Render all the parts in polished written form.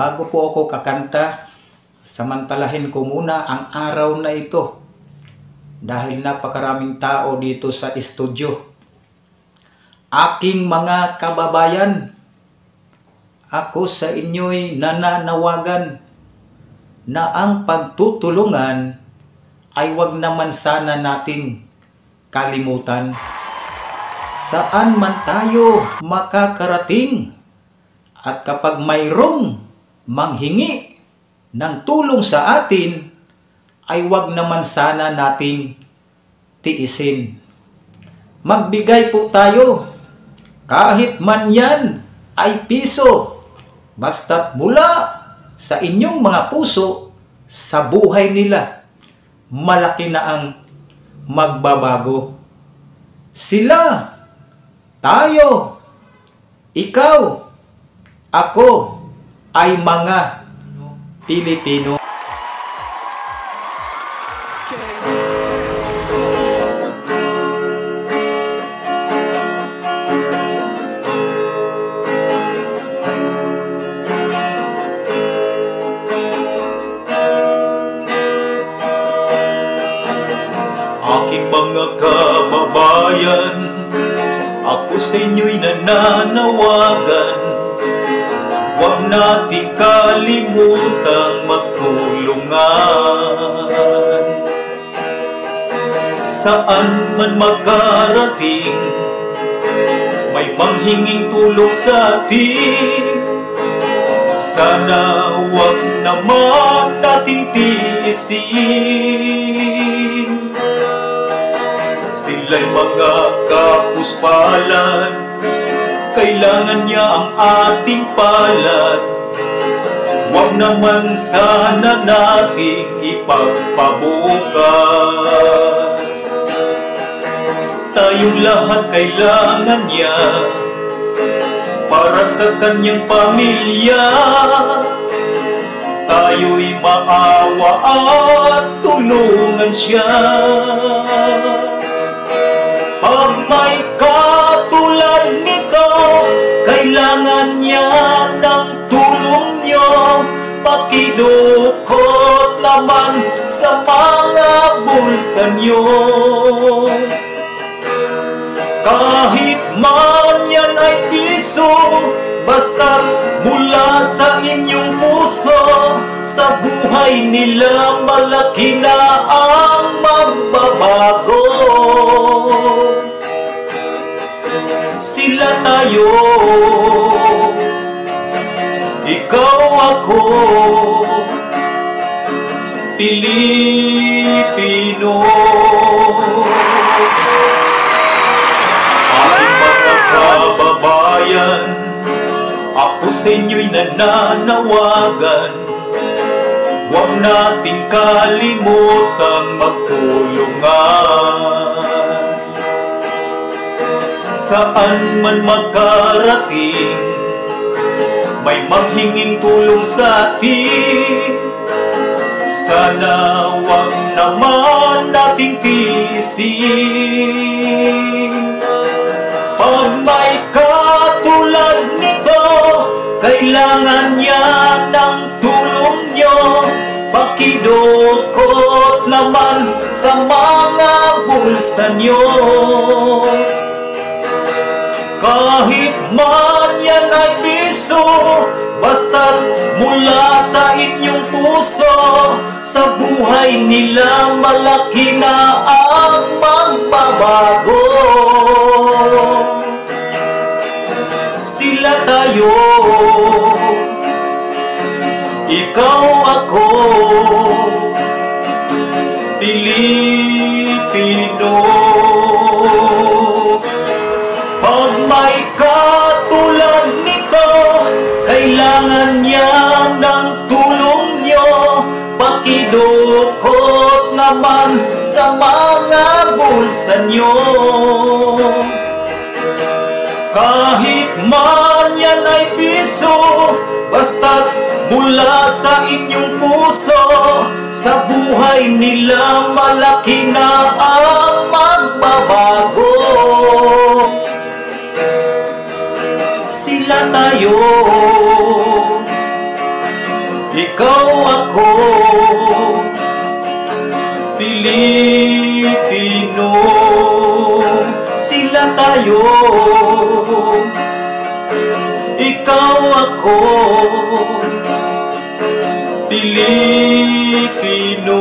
Bago po ako kakanta, samantalahin ko muna ang araw na ito dahil napakaraming tao dito sa studio. Aking mga kababayan, ako sa inyo'y nananawagan na ang pagtutulungan ay wag naman sana nating kalimutan. Saan man tayo makakarating at kapag mayroong manghingi ng tulong sa atin, ay wag naman sana nating tiisin. Magbigay po tayo, kahit man yan ay piso, basta't mula sa inyong mga puso, sa buhay nila, malaki na ang magbabago. Sila, tayo, ikaw, ako, ay mga Pilipino. Aking mga kababayan, ako sa inyo'y nananawagan, huwag nating kalimutang magtulungan. Saan man makarating, may manghinging tulong sa atin, sana huwag naman nating tiisin. Sila'y mga kapuspalan, kailangan niya ang ating palad. Huwag naman sana nating ipagpabukas. Tayong lahat kailangan niya para sa kanyang pamilya. Tayo'y maawa at tulungan siya. Pag may katulad nito, kailangan niya ng tulong niyo. Pakidukot naman sa mga bulsa niyo. Kahit man yan ay piso, basta mula sa inyong puso, sa buhay nila malaki na ang magbabago. Sila tayo, ikaw ako, Pilipino. Aking mga kababayan, ako sa inyo'y nananawagan, huwag nating kalimutang magtulungan. Saan man makarating, may manghinging tulong sa atin, sana huwag naman nating tiisin. Pag may katulad nito, kailangan niya ng tulong niyo. Pakidukot naman sa mga bulsa niyo. Kahit man yan ay piso, basta't mula sa inyong puso, sa buhay nila malaki na ang magbabago. Sila tayo, ikaw ako, Pilipino. Pag may katulad nito, kailangan niya ng tulong niyo. Pakidukot naman sa mga bulsa niyo. Kahit man yan ay piso, basta't mula sa inyong puso, sa buhay nila malaki na ang magbabago. Sila tayo, ikaw ako, Pilipino. Sila tayo, ikaw ako, Pilipino.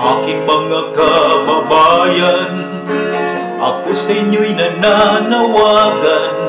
Aking mga kababayan, ako sa inyo'y nananawagan.